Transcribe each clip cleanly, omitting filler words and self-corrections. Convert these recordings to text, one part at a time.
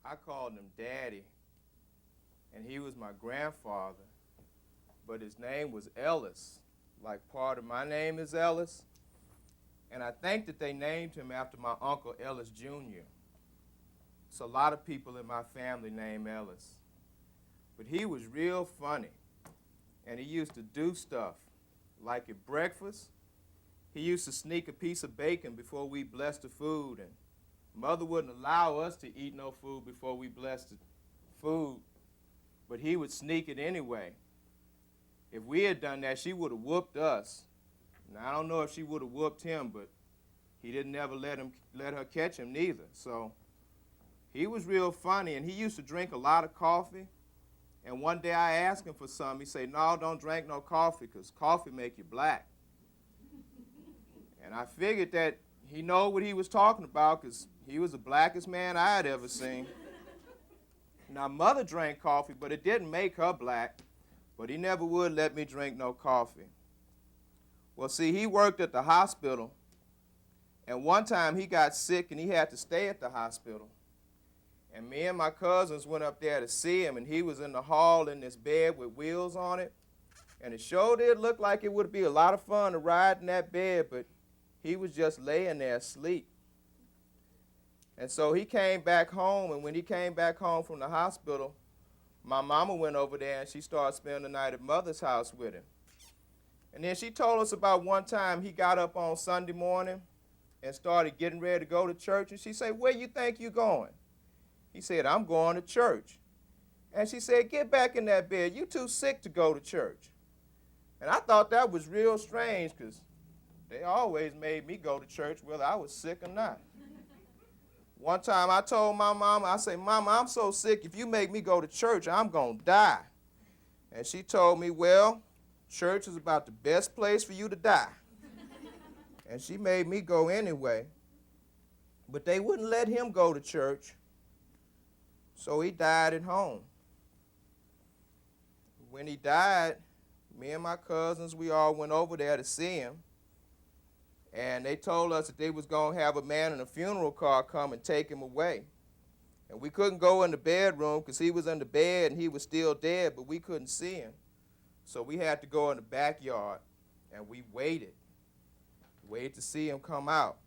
I called him Daddy, and he was my grandfather, but his name was Ellis. Like part of my name is Ellis, and I think that they named him after my uncle Ellis Jr. So a lot of people in my family named Ellis. But he was real funny, and he used to do stuff. Like at breakfast, he used to sneak a piece of bacon before we blessed the food, and Mother wouldn't allow us to eat no food before we blessed the food, but he would sneak it anyway. If we had done that, she would have whooped us. Now, I don't know if she would have whooped him, but he didn't ever let her catch him neither. So he was real funny, and he used to drink a lot of coffee. And one day I asked him for some. He said, "No, don't drink no coffee, because coffee make you black." And I figured that he know what he was talking about, because he was the blackest man I had ever seen. Now, Mother drank coffee, but it didn't make her black. But he never would let me drink no coffee. Well, see, he worked at the hospital, and one time he got sick and he had to stay at the hospital. And me and my cousins went up there to see him, and he was in the hall in this bed with wheels on it. And it sure did look like it would be a lot of fun to ride in that bed, but he was just laying there asleep. And so he came back home, and when he came back home from the hospital, my mama went over there and she started spending the night at Mother's house with him. And then she told us about one time he got up on Sunday morning and started getting ready to go to church. And she said, "Where you think you going?" He said, "I'm going to church." And she said, "Get back in that bed. You too sick to go to church." And I thought that was real strange, because they always made me go to church whether I was sick or not. One time I told my mama, I said, "Mama, I'm so sick, if you make me go to church, I'm going to die." And she told me, "Well, church is about the best place for you to die." And she made me go anyway. But they wouldn't let him go to church, so he died at home. When he died, me and my cousins, we all went over there to see him. And they told us that they was going to have a man in a funeral car come and take him away. And we couldn't go in the bedroom because he was in the bed and he was still dead, but we couldn't see him. So we had to go in the backyard, and we waited to see him come out.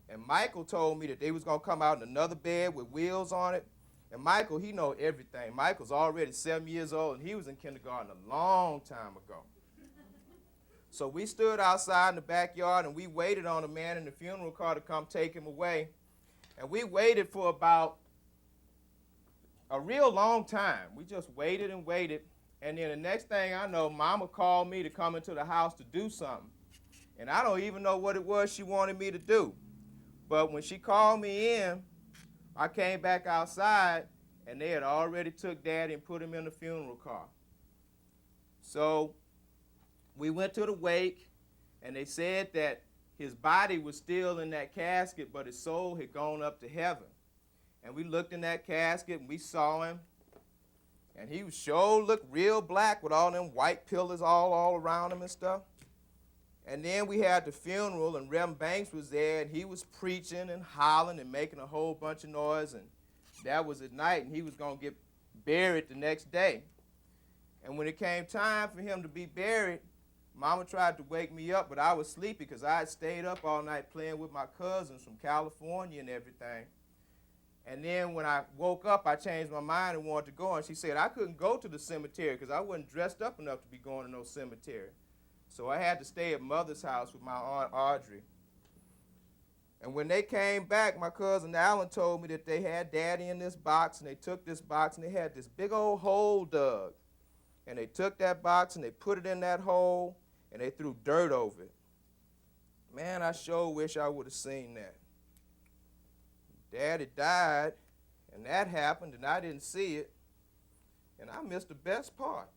And Michael told me that they was going to come out in another bed with wheels on it. And Michael, he know everything. Michael's already 7 years old, and he was in kindergarten a long time ago. So we stood outside in the backyard, and we waited on a man in the funeral car to come take him away. And we waited for about a real long time. We just waited and waited. And then the next thing I know, Mama called me to come into the house to do something. And I don't even know what it was she wanted me to do. But when she called me in, I came back outside, and they had already took Daddy and put him in the funeral car. So we went to the wake, and they said that his body was still in that casket, but his soul had gone up to heaven. And we looked in that casket, and we saw him, and he sure looked real black with all them white pillars all around him and stuff. And then we had the funeral, and Reverend Banks was there, and he was preaching and hollering and making a whole bunch of noise, and that was at night, and he was going to get buried the next day. And when it came time for him to be buried, Mama tried to wake me up, but I was sleepy because I had stayed up all night playing with my cousins from California and everything. And then when I woke up, I changed my mind and wanted to go, and she said I couldn't go to the cemetery because I wasn't dressed up enough to be going to no cemetery. So I had to stay at Mother's house with my Aunt Audrey. And when they came back, my cousin Alan told me that they had Daddy in this box, and they took this box, and they had this big old hole dug. And they took that box, and they put it in that hole, and they threw dirt over it. Man, I sure wish I would have seen that. Daddy died, and that happened, and I didn't see it, and I missed the best part.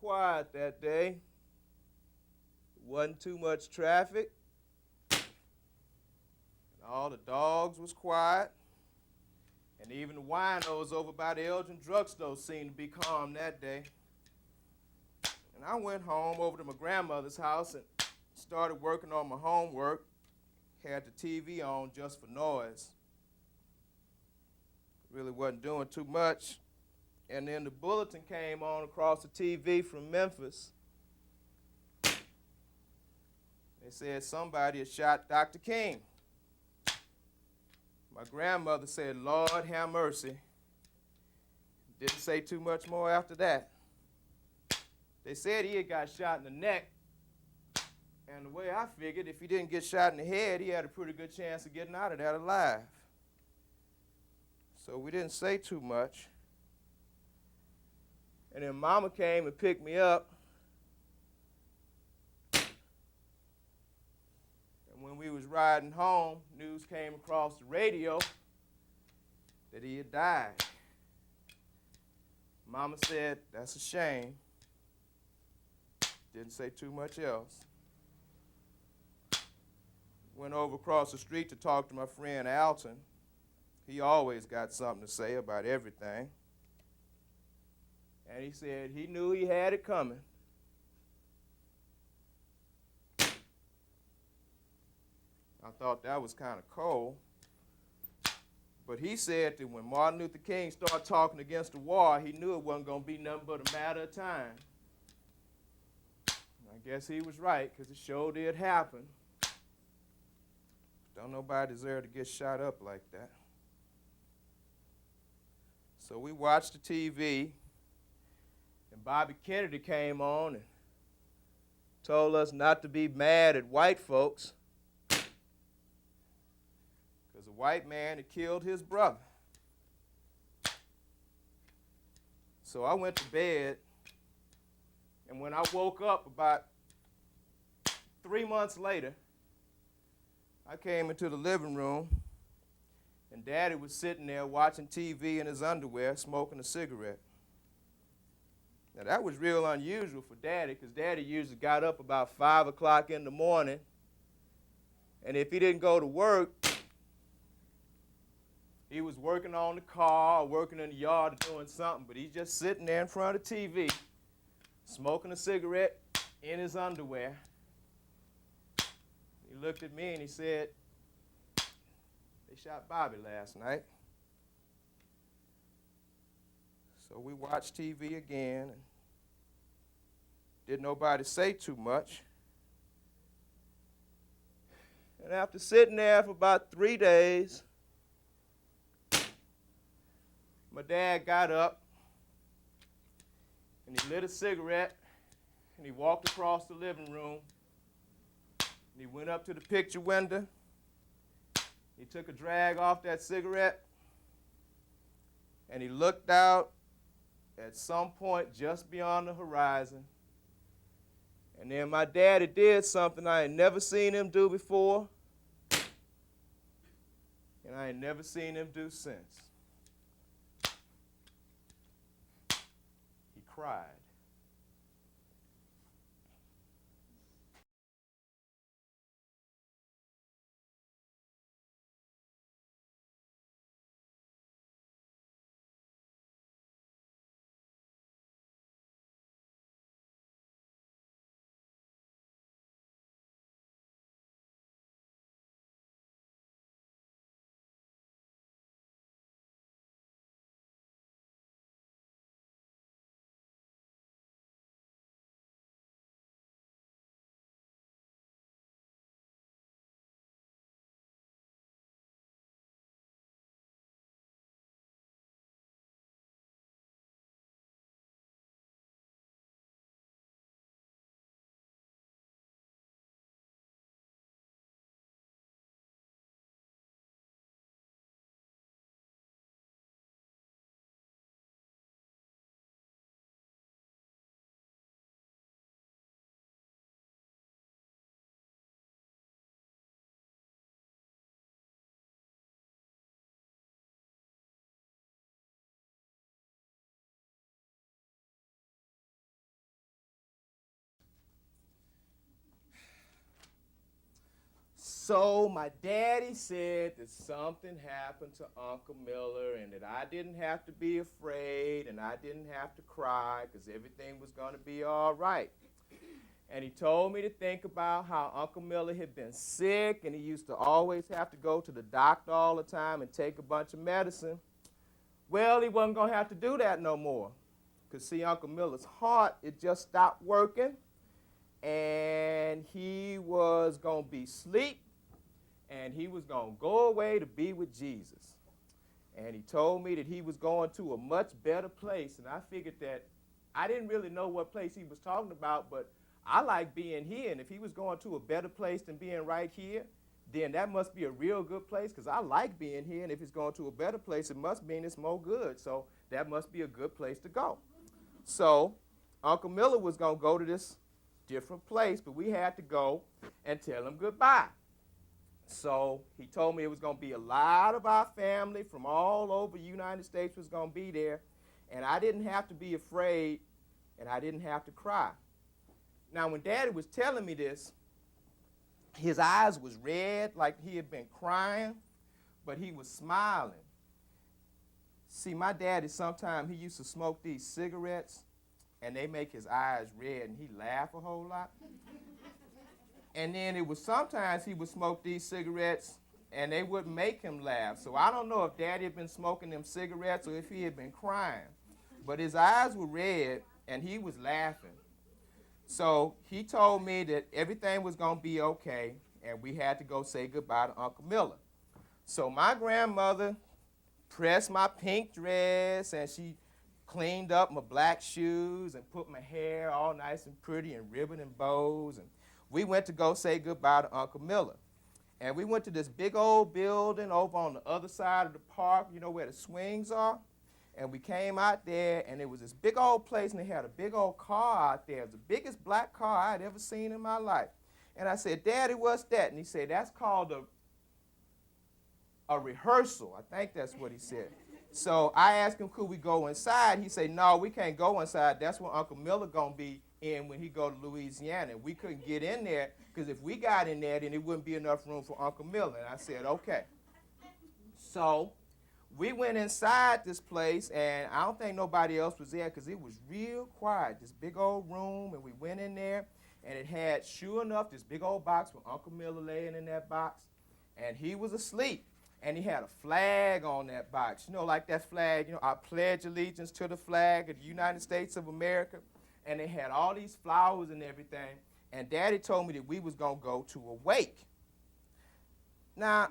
quiet that day. Wasn't too much traffic. And all the dogs was quiet. And even the winos over by the Elgin drugstore seemed to be calm that day. And I went home over to my grandmother's house and started working on my homework. Had the TV on just for noise. Really wasn't doing too much. And then the bulletin came on across the TV from Memphis. They said somebody had shot Dr. King. My grandmother said, "Lord have mercy." Didn't say too much more after that. They said he had got shot in the neck. And the way I figured, if he didn't get shot in the head, he had a pretty good chance of getting out of that alive. So we didn't say too much. And then Mama came and picked me up. And when we was riding home, news came across the radio that he had died. Mama said, "That's a shame." Didn't say too much else. Went over across the street to talk to my friend Alton. He always got something to say about everything. And he said he knew he had it coming. I thought that was kind of cold. But he said that when Martin Luther King started talking against the war, he knew it wasn't going to be nothing but a matter of time. I guess he was right, because it sure did happen. Don't nobody deserve to get shot up like that. So we watched the TV, and Bobby Kennedy came on and told us not to be mad at white folks because a white man had killed his brother. So I went to bed, and when I woke up about 3 months later, I came into the living room, and Daddy was sitting there watching TV in his underwear, smoking a cigarette. Now, that was real unusual for Daddy, because Daddy usually got up about 5 o'clock in the morning, and if he didn't go to work, he was working on the car or working in the yard or doing something, but he's just sitting there in front of the TV, smoking a cigarette in his underwear. He looked at me and he said, "They shot Bobby last night." So we watched TV again, and didn't nobody say too much. And after sitting there for about 3 days, my dad got up and he lit a cigarette and he walked across the living room and he went up to the picture window. He took a drag off that cigarette and he looked out at some point just beyond the horizon. And then my daddy did something I had never seen him do before, and I had never seen him do since. He cried. So my daddy said that something happened to Uncle Miller and that I didn't have to be afraid and I didn't have to cry because everything was going to be all right. And he told me to think about how Uncle Miller had been sick and he used to always have to go to the doctor all the time and take a bunch of medicine. Well, he wasn't going to have to do that no more. Because, see, Uncle Miller's heart, it just stopped working. And he was going to be asleep. And he was going to go away to be with Jesus. And he told me that he was going to a much better place. And I figured that I didn't really know what place he was talking about, but I like being here. And if he was going to a better place than being right here, then that must be a real good place because I like being here. And if he's going to a better place, it must mean it's more good. So that must be a good place to go. So Uncle Miller was going to go to this different place, but we had to go and tell him goodbye. So he told me it was going to be a lot of our family from all over the United States was going to be there, and I didn't have to be afraid, and I didn't have to cry. Now, when Daddy was telling me this, his eyes was red like he had been crying, but he was smiling. See, my daddy, sometimes he used to smoke these cigarettes, and they make his eyes red, and he laugh a whole lot. And then it was sometimes he would smoke these cigarettes, and they wouldn't make him laugh. So I don't know if Daddy had been smoking them cigarettes or if he had been crying. But his eyes were red, and he was laughing. So he told me that everything was going to be okay, and we had to go say goodbye to Uncle Miller. So my grandmother pressed my pink dress, and she cleaned up my black shoes and put my hair all nice and pretty and ribbon and bows. And we went to go say goodbye to Uncle Miller. And we went to this big old building over on the other side of the park, you know, where the swings are. And we came out there, and it was this big old place, and they had a big old car out there. It was the biggest black car I'd ever seen in my life. And I said, Daddy, what's that? And he said, that's called a rehearsal. I think that's what he said. So I asked him, could we go inside? He said, no, we can't go inside. That's where Uncle Miller going to be in when he go to Louisiana. We couldn't get in there because if we got in there, then it wouldn't be enough room for Uncle Miller. And I said, okay. So we went inside this place, and I don't think nobody else was there because it was real quiet, this big old room, and we went in there, and it had, sure enough, this big old box with Uncle Miller laying in that box, and he was asleep. And he had a flag on that box, you know, like that flag, you know, I pledge allegiance to the flag of the United States of America. And they had all these flowers and everything. And Daddy told me that we was going to go to a wake. Now,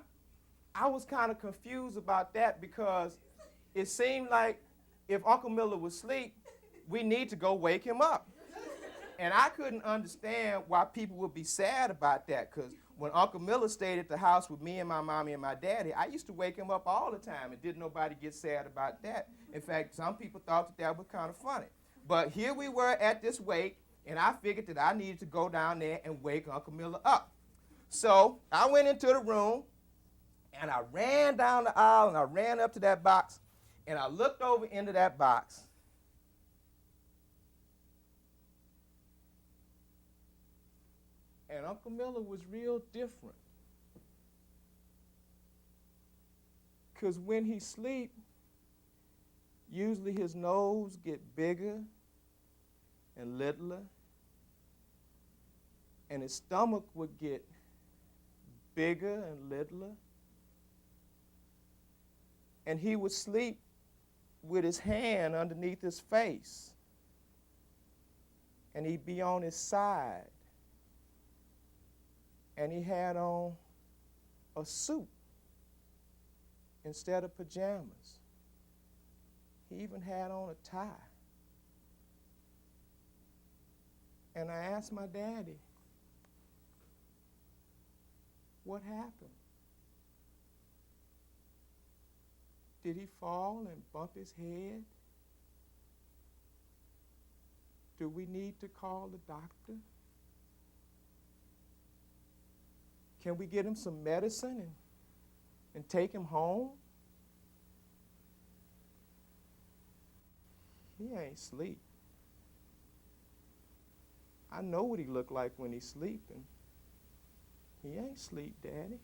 I was kind of confused about that because it seemed like if Uncle Miller was asleep, we need to go wake him up. And I couldn't understand why people would be sad about that because when Uncle Miller stayed at the house with me and my mommy and my daddy, I used to wake him up all the time, and didn't nobody get sad about that. In fact, some people thought that that was kind of funny. But here we were at this wake, and I figured that I needed to go down there and wake Uncle Miller up. So I went into the room, and I ran down the aisle, and I ran up to that box, and I looked over into that box. And Uncle Miller was real different. Because when he sleep, usually his nose get bigger and littler, and his stomach would get bigger and littler. And he would sleep with his hand underneath his face, and he'd be on his side. And he had on a suit instead of pajamas. He even had on a tie. And I asked my daddy, what happened? Did he fall and bump his head? Do we need to call the doctor? Can we get him some medicine and take him home? He ain't sleep. I know what he looked like when he's sleeping. He ain't asleep, Daddy.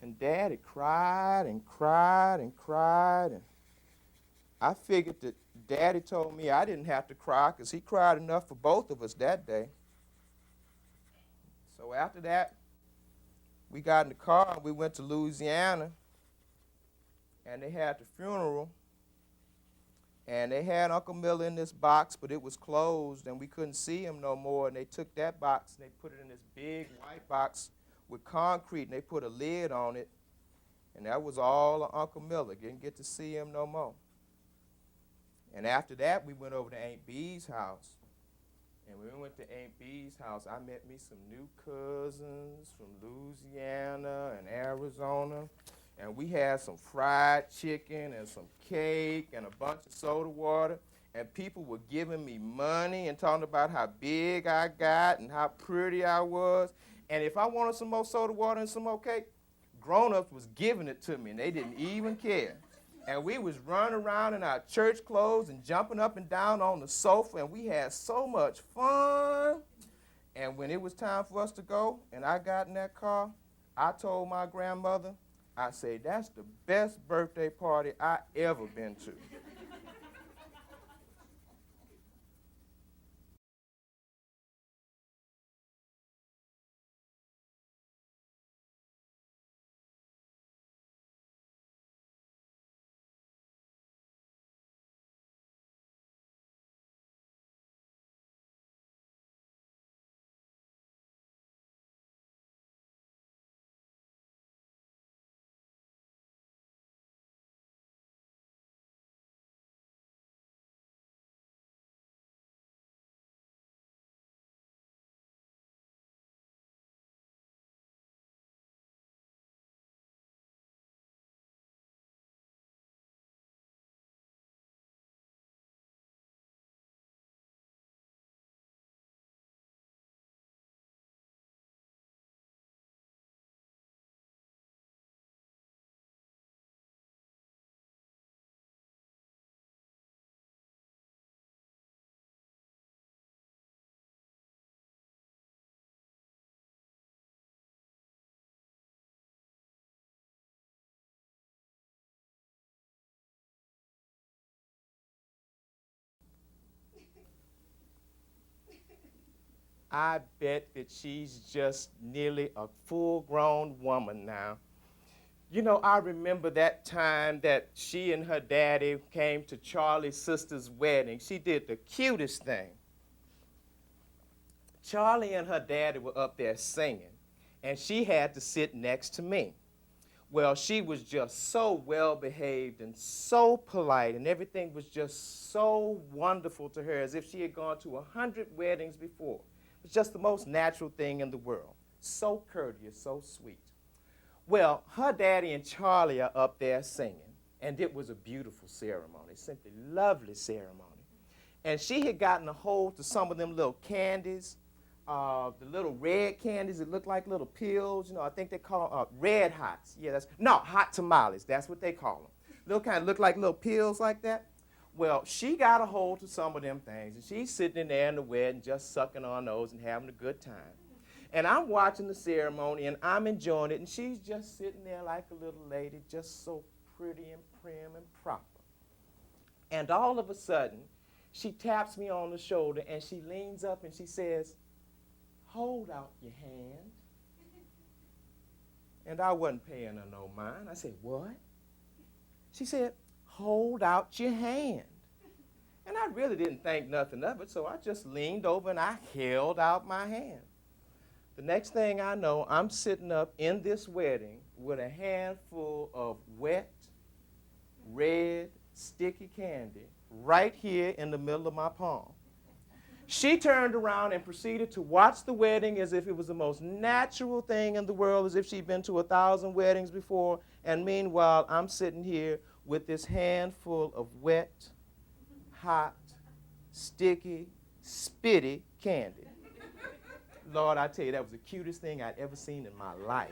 And Daddy cried and cried and cried. And I figured that Daddy told me I didn't have to cry because he cried enough for both of us that day. So after that, we got in the car and we went to Louisiana. And they had the funeral. And they had Uncle Miller in this box, but it was closed and we couldn't see him no more. And they took that box and they put it in this big white box with concrete and they put a lid on it. And that was all of Uncle Miller. Didn't get to see him no more. And after that, we went over to Aunt Bee's house. And when we went to Aunt Bee's house, I met me some new cousins from Louisiana and Arizona. And we had some fried chicken and some cake and a bunch of soda water. And people were giving me money and talking about how big I got and how pretty I was. And if I wanted some more soda water and some more cake, grown-ups was giving it to me, and they didn't even care. And we was running around in our church clothes and jumping up and down on the sofa, and we had so much fun. And when it was time for us to go, and I got in that car, I told my grandmother, I said, that's the best birthday party I ever been to. I bet that she's just nearly a full-grown woman now. You know, I remember that time that she and her daddy came to Charlie's sister's wedding. She did the cutest thing. Charlie and her daddy were up there singing, and she had to sit next to me. Well, she was just so well behaved and so polite, and everything was just so wonderful to her, as if she had gone to 100 weddings before. It was just the most natural thing in the world. So courteous, so sweet. Well, her daddy and Charlie are up there singing, and it was a beautiful ceremony, simply lovely ceremony. And she had gotten a hold to some of them little candies, the little red candies that look like little pills. You know, I think they call red hots. Yeah, hot tamales. That's what they call them. Little kind of look like little pills like that. Well, she got a hold to some of them things, and she's sitting in there in the wedding just sucking on those and having a good time. And I'm watching the ceremony, and I'm enjoying it, and she's just sitting there like a little lady, just so pretty and prim and proper. And all of a sudden, she taps me on the shoulder, and she leans up, and she says, hold out your hand. And I wasn't paying her no mind. I said, what? She said, hold out your hand. And I really didn't think nothing of it, so I just leaned over and I held out my hand. The next thing I know, I'm sitting up in this wedding with a handful of wet, red, sticky candy right here in the middle of my palm. She turned around and proceeded to watch the wedding as if it was the most natural thing in the world, as if she'd been to 1,000 weddings before. And meanwhile, I'm sitting here with this handful of wet, hot, sticky, spitty candy. Lord, I tell you, that was the cutest thing I'd ever seen in my life.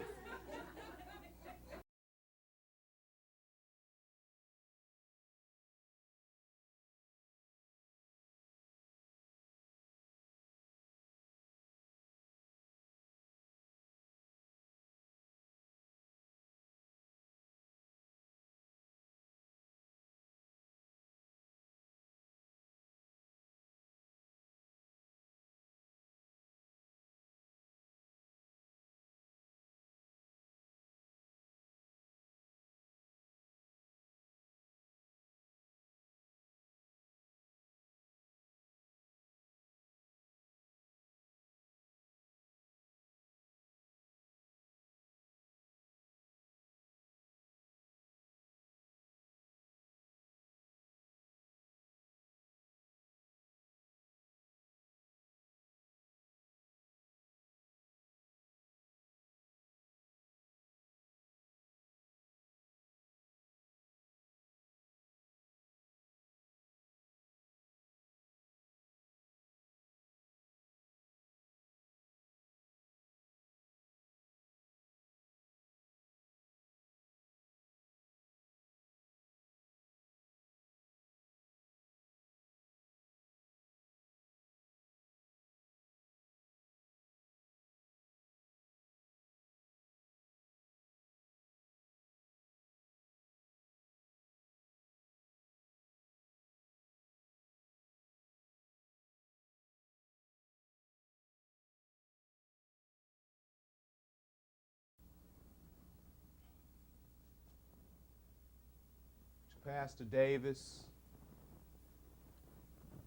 Pastor Davis,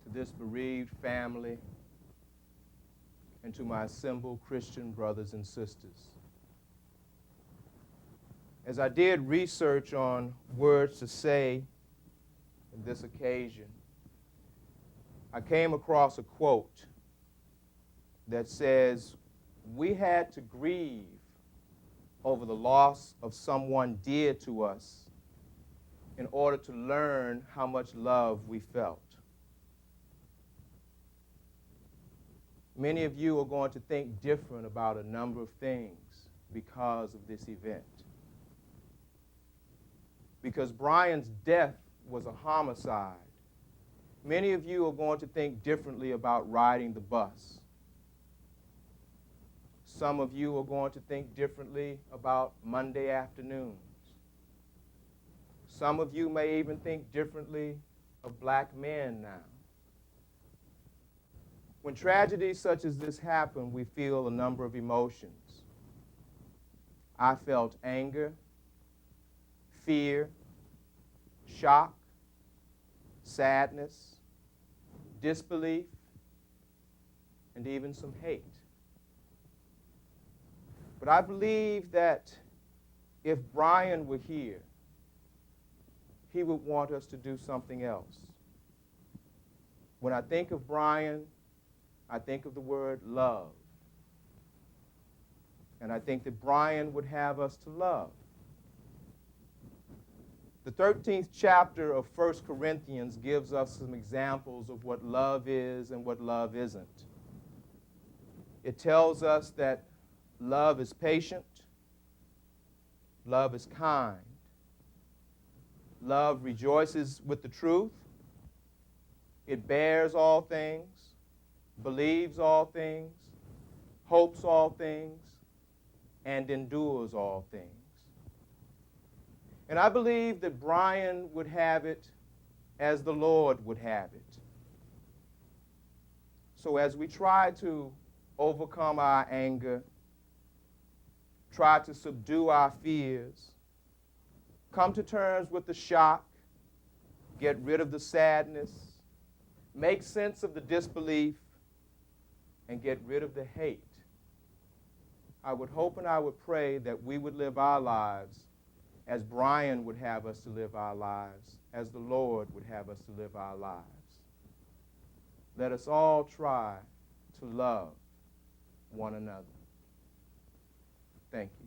to this bereaved family, and to my assembled Christian brothers and sisters. As I did research on words to say in this occasion, I came across a quote that says, "We had to grieve over the loss of someone dear to us in order to learn how much love we felt." Many of you are going to think different about a number of things because of this event. Because Brian's death was a homicide, many of you are going to think differently about riding the bus. Some of you are going to think differently about Monday afternoons. Some of you may even think differently of black men now. When tragedies such as this happen, we feel a number of emotions. I felt anger, fear, shock, sadness, disbelief, and even some hate. But I believe that if Brian were here, he would want us to do something else. When I think of Brian, I think of the word love. And I think that Brian would have us to love. The 13th chapter of 1 Corinthians gives us some examples of what love is and what love isn't. It tells us that love is patient, love is kind, love rejoices with the truth, it bears all things, believes all things, hopes all things, and endures all things. And I believe that Brian would have it as the Lord would have it. So as we try to overcome our anger, try to subdue our fears, come to terms with the shock, get rid of the sadness, make sense of the disbelief, and get rid of the hate, I would hope and I would pray that we would live our lives as Brian would have us to live our lives, as the Lord would have us to live our lives. Let us all try to love one another. Thank you.